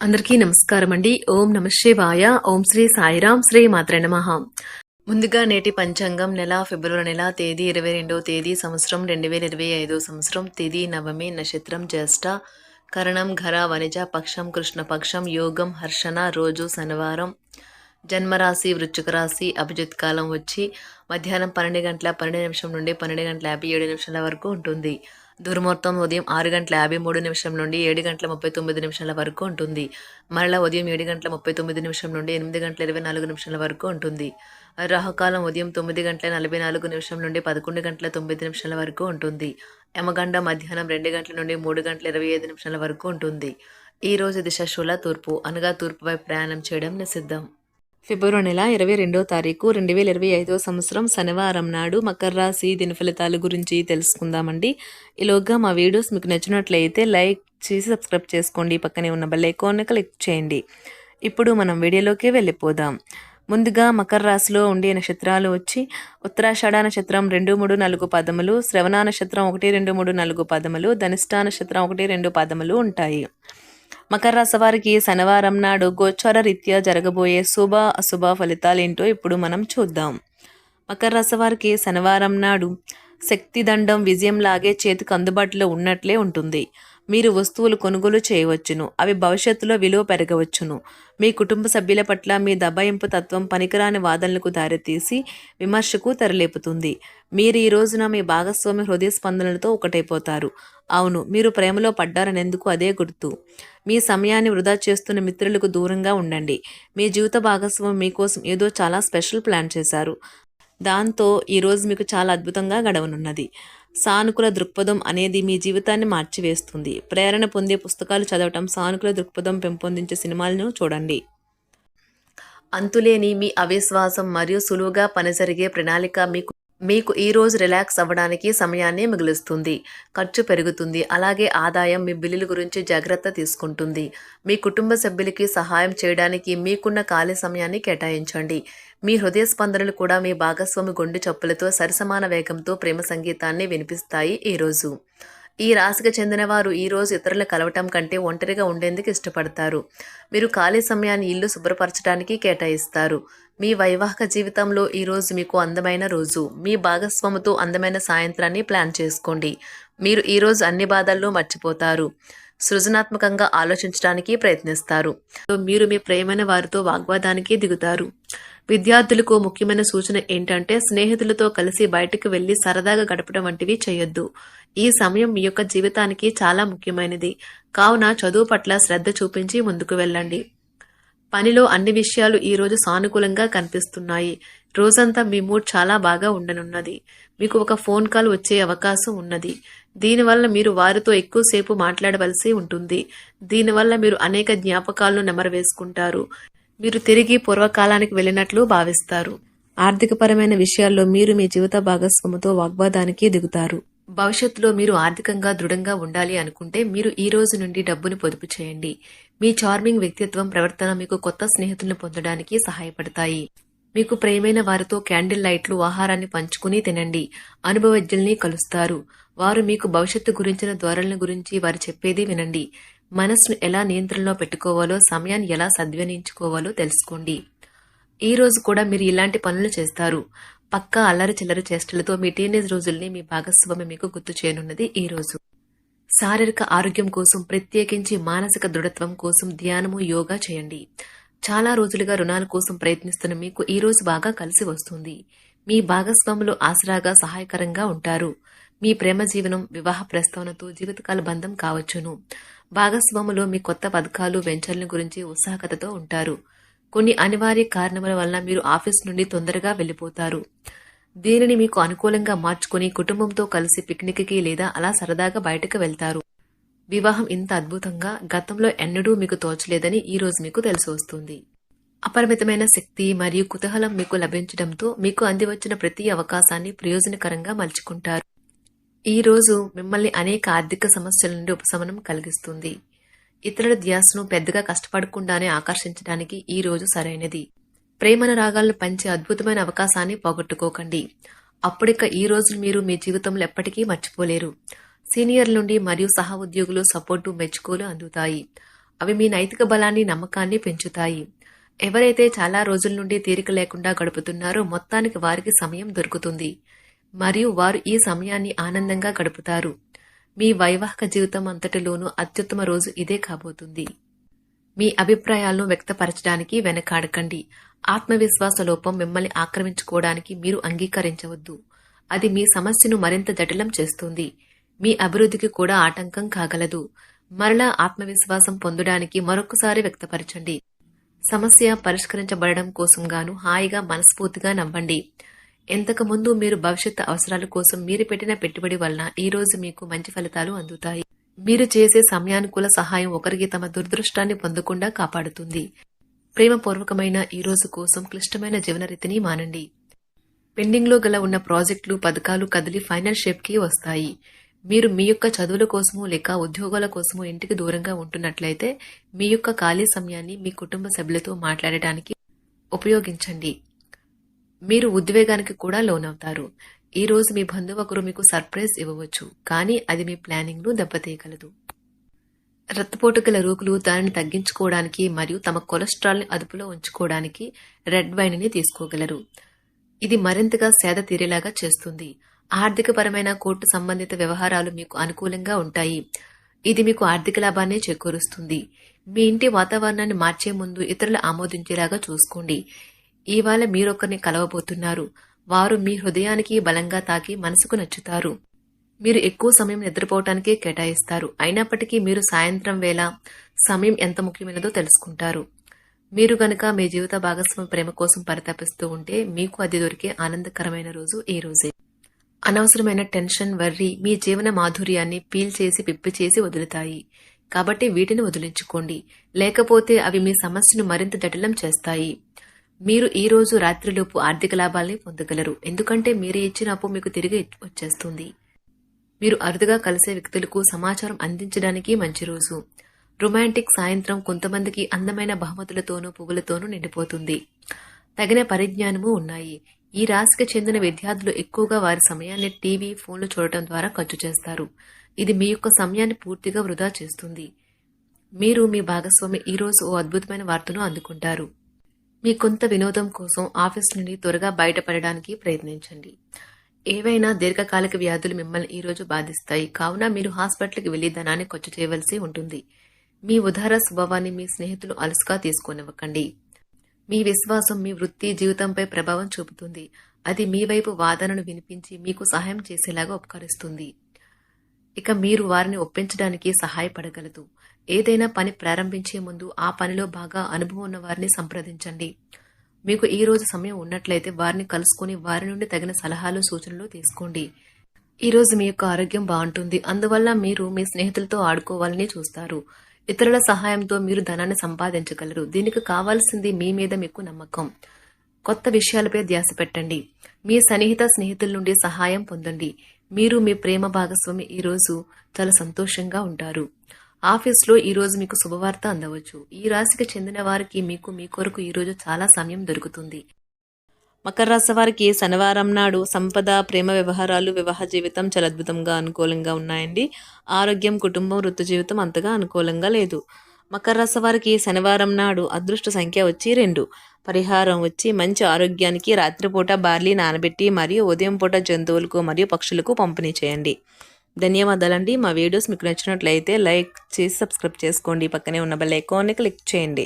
అందరికీ నమస్కారం అండి. ఓం నమ శివాయ. ఓం శ్రీ సాయిరాం. శ్రీ మాత్రే నమః. ముందుగా నేటి పంచాంగం నెల ఫిబ్రవరి నెల తేదీ 22వ తేదీ సంవత్సరం 2025 సంవత్సరం తిథి నవమి నక్షత్రం జ్యేష్ఠ కరణం ఘర వనిజ పక్షం కృష్ణపక్షం యోగం హర్షణ రోజు శనివారం జన్మరాశి వృశ్చిక రాశి అభిజిత్ కాలం వచ్చి మధ్యాహ్నం 12 గంటల 12 నిమిషం నుండి 12 గంటల 57 నిమిషాల వరకు ఉంటుంది. దుర్ముహూర్తం ఉదయం 6 గంటల 53 నిమిషం నుండి 7 గంటల 39 నిమిషాల వరకు ఉంటుంది. మరలా ఉదయం 7 గంటల 39 నిమిషం నుండి 8 గంటల 24 నిమిషాల వరకు ఉంటుంది. రాహుకాలం ఉదయం 9 గంటల 44 నిమిషం నుండి 11 గంటల 9 నిమిషాల వరకు ఉంటుంది. యమగండ మధ్యాహ్నం 2 గంటల నుండి 3 గంటల 25 నిమిషాల వరకు ఉంటుంది. ఈ రోజు దిశ శూల తూర్పు అనగా తూర్పు వైపు ప్రయాణం చేయడం నిషిద్ధం. ఫిబ్రవరి నెల 22వ తారీఖు 2025 సంవత్సరం శనివారం నాడు మకర రాశి దిన ఫలితాల గురించి తెలుసుకుందామండి. ఈలోగా మా వీడియోస్ మీకు నచ్చినట్లయితే లైక్ చేసి సబ్స్క్రైబ్ చేసుకోండి. పక్కనే ఉన్న బెల్ ఐకాన్ని క్లిక్ చేయండి. ఇప్పుడు మనం వీడియోలోకి వెళ్ళిపోదాం. ముందుగా మకర రాశిలో ఉండే నక్షత్రాలు వచ్చి ఉత్తరాషాఢ నక్షత్రం 2, 3, 4 పదములు, శ్రవణ నక్షత్రం 1, 2, 3, 4 పదములు, ధనిష్ఠ నక్షత్రం 1, 2 పదములు ఉంటాయి. మకర రాశి వారికి శనివారం నాడు గోచార రీత్యా జరగబోయే శుభ అశుభ ఫలితాలేంటో ఇప్పుడు మనం చూద్దాం. మకర రాశి వారికి శనివారం నాడు శక్తి దండం విజయం లాగే చేతికి అందుబాటులో ఉన్నట్లే ఉంటుంది. మీరు వస్తువులు కొనుగోలు చేయవచ్చును. అవి భవిష్యత్తులో విలువ పెరగవచ్చును. మీ కుటుంబ సభ్యుల పట్ల మీ దబాయింపు తత్వం పనికిరాని వాదనలకు దారితీసి విమర్శకు తెరలేపుతుంది. మీరు ఈ రోజున మీ భాగస్వామి హృదయ స్పందనలతో ఒకటైపోతారు. అవును, మీరు ప్రేమలో పడ్డారనేందుకు అదే గుర్తు. మీ సమయాన్ని వృధా చేస్తున్న మిత్రులకు దూరంగా ఉండండి. మీ జీవిత భాగస్వామి మీకోసం ఏదో చాలా స్పెషల్ ప్లాన్ చేశారు. దాంతో ఈరోజు మీకు చాలా అద్భుతంగా గడవనున్నది. సానుకూల దృక్పథం అనేది మీ జీవితాన్ని మార్చివేస్తుంది. ప్రేరణ పొందే పుస్తకాలు చదవటం, సానుకూల దృక్పథం పెంపొందించే సినిమాలను చూడండి. అంతులేని మీ అవిశ్వాసం మరియు సులువుగా పనిజరిగే ప్రణాళిక మీకు ఈ రోజు రిలాక్స్ అవ్వడానికి సమయాన్ని మిగులుస్తుంది. ఖర్చు పెరుగుతుంది. అలాగే ఆదాయం మీ బిల్లుల గురించి జాగ్రత్త తీసుకుంటుంది. మీ కుటుంబ సభ్యులకి సహాయం చేయడానికి మీకున్న ఖాళీ సమయాన్ని కేటాయించండి. మీ హృదయ స్పందనలు కూడా మీ భాగస్వామి గుండె చప్పులతో సరిసమాన వేగంతో ప్రేమ సంగీతాన్ని వినిపిస్తాయి. ఈరోజు ఈ రాశికి చెందిన వారు ఈరోజు ఇతరులను కలవటం కంటే ఒంటరిగా ఉండేందుకు ఇష్టపడతారు. మీరు ఖాళీ సమయాన్ని ఇల్లు శుభ్రపరచడానికి కేటాయిస్తారు. మీ వైవాహిక జీవితంలో ఈరోజు మీకు అందమైన రోజు. మీ భాగస్వామితో అందమైన సాయంత్రాన్ని ప్లాన్ చేసుకోండి. మీరు ఈరోజు అన్ని బాధల్లో మర్చిపోతారు. సృజనాత్మకంగా ఆలోచించడానికి ప్రయత్నిస్తారు. మీరు మీ ప్రేమైన వారితో వాగ్వాదానికి దిగుతారు. విద్యార్థులకు ముఖ్యమైన సూచన ఏంటంటే స్నేహితులతో కలిసి బయటకు వెళ్లి సరదాగా గడపడం వంటివి చేయొద్దు. ఈ సమయం మీ యొక్క జీవితానికి చాలా ముఖ్యమైనది. కావున చదువు పట్ల శ్రద్ధ చూపించి ముందుకు వెళ్ళండి. పనిలో అన్ని విషయాలు ఈ రోజు సానుకూలంగా కనిపిస్తున్నాయి. రోజంతా మీ మూడ్ చాలా బాగా ఉండనున్నది. మీకు ఒక ఫోన్ కాల్ వచ్చే అవకాశం ఉన్నది. దీనివల్ల మీరు వారితో ఎక్కువసేపు మాట్లాడవలసి ఉంటుంది. దీనివల్ల మీరు అనేక జ్ఞాపకాలను నెమరవేసుకుంటారు. మీరు తిరిగి పూర్వకాలానికి వెళ్ళినట్లు భావిస్తారు. ఆర్థికపరమైన విషయాల్లో మీరు మీ జీవిత భాగస్వామితో వాగ్వాదానికి దిగుతారు. భవిష్యత్తులో మీరు ఆర్థికంగా దృఢంగా ఉండాలి అనుకుంటే మీరు ఈ రోజు నుండి డబ్బును పొదుపు చేయండి. మీ చార్మింగ్ వ్యక్తిత్వం ప్రవర్తన మీకు కొత్త స్నేహితులను పొందడానికి సహాయపడతాయి. మీకు ప్రియమైన వారితో క్యాండిల్ లైట్లు ఆహారాన్ని పంచుకుని తినండి. అనుభవజ్ఞుల్ని కలుస్తారు. వారు మీకు భవిష్యత్తు గురించిన ధోరణుల గురించి వారు చెప్పేది వినండి. మనసును ఎలా నియంత్రణలో పెట్టుకోవాలో, సమయాన్ని ఎలా సద్వినియోగించుకోవాలో తెలుసుకోండి. ఈ రోజు కూడా మీరు ఇలాంటి పనులు చేస్తారు. పక్కా అల్లరి చిల్లరి చేష్టలతో మీ టీనేజ్ రోజుల్ని మీ భాగస్వామి మీకు గుర్తు చేయనున్నది. ఈ రోజు శారీరక ఆరోగ్యం కోసం, ప్రత్యేకించి మానసిక దృఢత్వం కోసం ధ్యానము, యోగా చేయండి. చాలా రోజులుగా రుణాల కోసం ప్రయత్నిస్తున్న మీకు ఈ రోజు బాగా కలిసి వస్తుంది. మీ భాగస్వాములు ఆసరాగా సహాయకరంగా ఉంటారు. మీ ప్రేమ జీవనం వివాహ ప్రస్తావనతో జీవితకాల బంధం కావచ్చును. భాగస్వాములు మీ కొత్త పథకాలు వెంచర్ల గురించి ఉత్సాహకతతో ఉంటారు. కొన్ని అనివార్య కారణముల వలన మీరు ఆఫీస్ నుండి తొందరగా వెళ్లిపోతారు. దీనిని మీకు అనుకూలంగా మార్చుకుని కుటుంబంతో కలిసి పిక్నిక్కి లేదా అలా సరదాగా బయటకు వెళ్తారు. వివాహం ఇంత అద్భుతంగా గతంలో ఎన్నడూ మీకు తోచలేదని ఈ రోజు మీకు తెలిసి వస్తుంది. అపరిమితమైన శక్తి మరియు కుతూహలం మీకు లభించడంతో మీకు అందివచ్చిన ప్రతి అవకాశాన్ని ప్రయోజనకరంగా మలుచుకుంటారు. ఈ రోజు మిమ్మల్ని అనేక ఆర్థిక సమస్యల నుండి ఉపశమనం కలిగిస్తుంది. ఇతరుల ధ్యాసను పెద్దగా కష్టపడకుండానే ఆకర్షించడానికి ఈ రోజు సరైనది. ప్రేమన రాగాలను పంచే అద్భుతమైన అవకాశాన్ని పోగొట్టుకోకండి. అప్పుడిక ఈ రోజు మీరు మీ జీవితంలో ఎప్పటికీ మర్చిపోలేరు. సీనియర్ల నుండి మరియు సహ ఉద్యోగులు సపోర్టు, మెచ్చుకోలు అందుతాయి. అవి మీ నైతిక బలాన్ని, నమ్మకాన్ని పెంచుతాయి. ఎవరైతే చాలా రోజుల నుండి తీరిక లేకుండా గడుపుతున్నారో మొత్తానికి వారికి సమయం దొరుకుతుంది మరియు వారు ఈ సమయాన్ని ఆనందంగా గడుపుతారు. మీ వైవాహిక జీవితం అంతటిలోనూ అత్యుత్తమ రోజు ఇదే కాబోతుంది. మీ అభిప్రాయాలను వ్యక్తపరచడానికి వెనకాడకండి. ఆత్మవిశ్వాస లోపం మిమ్మల్ని ఆక్రమించుకోవడానికి మీరు అంగీకరించవద్దు. అది మీ సమస్యను మరింత జటిలం చేస్తుంది. మీ అభివృద్ధికి కూడా ఆటంకం కాగలదు. మరలా ఆత్మవిశ్వాసం పొందడానికి మరొకసారి వ్యక్తపరచండి. సమస్య పరిష్కరించబడడం కోసం గాను హాయిగా మనస్ఫూర్తిగా నవ్వండి. ఇంతకుముందు మీరు భవిష్యత్ అవసరాల కోసం మీరు పెట్టిన పెట్టుబడి వలన ఈ రోజు మీకు మంచి ఫలితాలు అందుతాయి. మీరు చేసే సమయానుకూల సహాయం ఒకరికి తమ దురదృష్టాన్ని పొందకుండా కాపాడుతుంది. ప్రేమపూర్వకమైన ఈ రోజు కోసం క్లిష్టమైన జీవన రీతిని మానండి. పెండింగ్లో గల ఉన్న ప్రాజెక్టులు, పథకాలు కదిలి ఫైనల్ షేప్కి వస్తాయి. మీరు మీ యొక్క చదువుల కోసమో లేక ఉద్యోగాల కోసమో ఇంటికి దూరంగా ఉంటున్నట్లయితే మీ యొక్క ఖాళీ సమయాన్ని మీ కుటుంబ సభ్యులతో మాట్లాడటానికి ఉపయోగించండి. మీరు ఉద్వేగానికి కూడా లోనవుతారు. ఈ రోజు మీ బంధువు ఒకరు మీకు సర్ప్రైజ్ ఇవ్వవచ్చు, కానీ అది మీ ప్లానింగ్ను దెబ్బతీయగలదు. రక్తపోటు గల రోగులు దానిని తగ్గించుకోవడానికి మరియు తమ కొలెస్ట్రాల్ని అదుపులో ఉంచుకోవడానికి రెడ్ వైన్ని తీసుకోగలరు. ఇది మరింతగా సేద తీరేలాగా చేస్తుంది. ఆర్థికపరమైన కోర్టు సంబంధిత వ్యవహారాలు మీకు అనుకూలంగా ఉంటాయి. ఇది మీకు ఆర్థిక లాభాన్ని చేకూరుస్తుంది. మీ ఇంటి వాతావరణాన్ని మార్చే ముందు ఇతరులు ఆమోదించేలాగా చూసుకోండి. ఇవాళ మీరొకరిని కలవబోతున్నారు. వారు మీ హృదయానికి బలంగా తాకి మనసుకు నచ్చుతారు. మీరు ఎక్కువ సమయం నిద్రపోవటానికే కేటాయిస్తారు. అయినప్పటికీ మీరు సాయంత్రం వేళ సమయం ఎంత ముఖ్యమైనదో తెలుసుకుంటారు. మీరు గనక మీ జీవిత భాగస్వామి ప్రేమ కోసం పరితపిస్తూ ఉంటే మీకు అది దొరికే ఆనందకరమైన రోజు ఈ రోజే. అనవసరమైన టెన్షన్, వర్రీ మీ జీవన మాధుర్యాన్ని పీల్చేసి పిప్పి చేసి వదులుతాయి. కాబట్టి వీటిని వదిలించుకోండి, లేకపోతే అవి మీ సమస్యను మరింత జటిలం చేస్తాయి. మీరు ఈ రోజు రాత్రిలోపు ఆర్థిక లాభాల్ని పొందగలరు, ఎందుకంటే మీరు ఇచ్చిన అప్పు మీకు తిరిగి వచ్చేస్తుంది. మీరు అరుదుగా కలిసే వ్యక్తులకు సమాచారం అందించడానికి మంచి రోజు. రొమాంటిక్ సాయంత్రం కొంతమందికి అందమైన బహుమతులతోనూ పువ్వులతోనూ నిండిపోతుంది. తగిన పరిజ్ఞానము ఉన్నాయి. ఈ రాశికి చెందిన విద్యార్థులు ఎక్కువగా వారి సమయాన్ని టీవీ, ఫోన్లు చూడటం ద్వారా ఖర్చు చేస్తారు. ఇది మీ యొక్క సమయాన్ని పూర్తిగా వృధా చేస్తుంది. మీరు మీ భాగస్వామి ఈ రోజు ఓ అద్భుతమైన వార్తను అందుకుంటారు. మీ కొంత వినోదం కోసం ఆఫీస్ నుండి త్వరగా బయటపడడానికి ప్రయత్నించండి. ఏవైనా దీర్ఘకాలిక వ్యాధులు మిమ్మల్ని ఈ రోజు బాధిస్తాయి, కావున మీరు హాస్పిటల్కి వెళ్లి ధనాన్ని ఖర్చు చేయవలసి ఉంటుంది. మీ ఉదార స్వభావాన్ని మీ స్నేహితులు అలసుగా తీసుకోనివ్వకండి. మీ విశ్వాసం మీ వృత్తి జీవితంపై ప్రభావం చూపుతుంది. అది మీ వైపు వాదనను వినిపించి మీకు సహాయం చేసేలాగా ఉపకరిస్తుంది. ఇక మీరు వారిని ఒప్పించడానికి సహాయపడగలదు. ఏదైనా పని ప్రారంభించే ముందు ఆ పనిలో బాగా అనుభవం ఉన్న వారిని సంప్రదించండి. మీకు ఈ రోజు సమయం ఉన్నట్లయితే వారిని కలుసుకుని వారి నుండి తగిన సలహాలు, సూచనలు తీసుకోండి. ఈ రోజు మీ యొక్క ఆరోగ్యం బాగుంటుంది, అందువల్ల మీరు మీ స్నేహితులతో ఆడుకోవాలని చూస్తారు. ఇతరుల సహాయంతో మీరు ధనాన్ని సంపాదించగలరు. దీనికి కావాల్సింది మీ మీద మీకు నమ్మకం. కొత్త విషయాలపై ధ్యాస పెట్టండి. మీ సన్నిహిత స్నేహితుల నుండి సహాయం పొందండి. మీరు మీ ప్రేమ భాగస్వామి ఈ రోజు చాలా సంతోషంగా ఉంటారు. ఆఫీస్లో ఈ రోజు మీకు శుభవార్త అందవచ్చు. ఈ రాశికి చెందిన వారికి మీ కొరకు ఈ రోజు చాలా సమయం దొరుకుతుంది. మకర రాశి వారికి శనివారం నాడు సంపద, ప్రేమ వ్యవహారాలు, వివాహ జీవితం చాలా అద్భుతంగా అనుకూలంగా ఉన్నాయండి. ఆరోగ్యం, కుటుంబం, వృత్తి జీవితం అంతగా అనుకూలంగా లేదు. మకర రాశి వారికి శనివారం నాడు అదృష్ట సంఖ్య వచ్చి 2. పరిహారం వచ్చి మంచి ఆరోగ్యానికి రాత్రిపూట బార్లీ నానబెట్టి మరియు ఉదయం పూట జంతువులకు మరియు పక్షులకు పంపిణీ చేయండి. ధన్యవాదాలండి. మా వీడియోస్ మీకు నచ్చినట్లయితే లైక్ చేసి సబ్స్క్రైబ్ చేసుకోండి. పక్కనే ఉన్న బెల్ ఐకాన్ని క్లిక్ చేయండి.